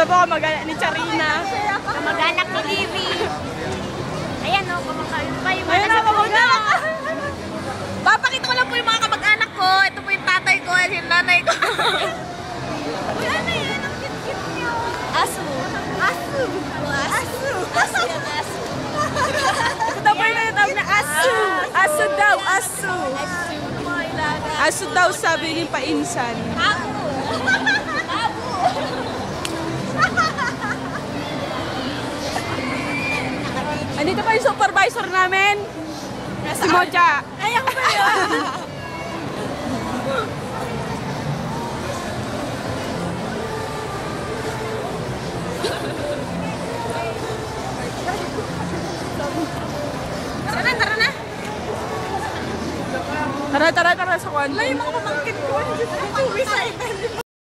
Ito po, kamag-anak ni Charina. Kamag-anak ni Livy. Ayan o, kamag-anak pa yung Ayan na, kamag-anak. Papakita ko lang po yung mga kamag-anak ko. Ito po yung tatay ko at yung nanay ko. Uy, ano yan? Ang cute-cute niyo. Asu. Asu. Asu. Asu yan, asu. Ito daw po yung natawag na asu. Asu daw, asu. Asu daw sabi ni Painsan. Abu. Abu. Andito pa yung supervisor namin. Si Mocha. Ay, ako ba yun? Tara na, tara na. Tara sa kwan. Ay, mga pamangkin ko. Ang excited.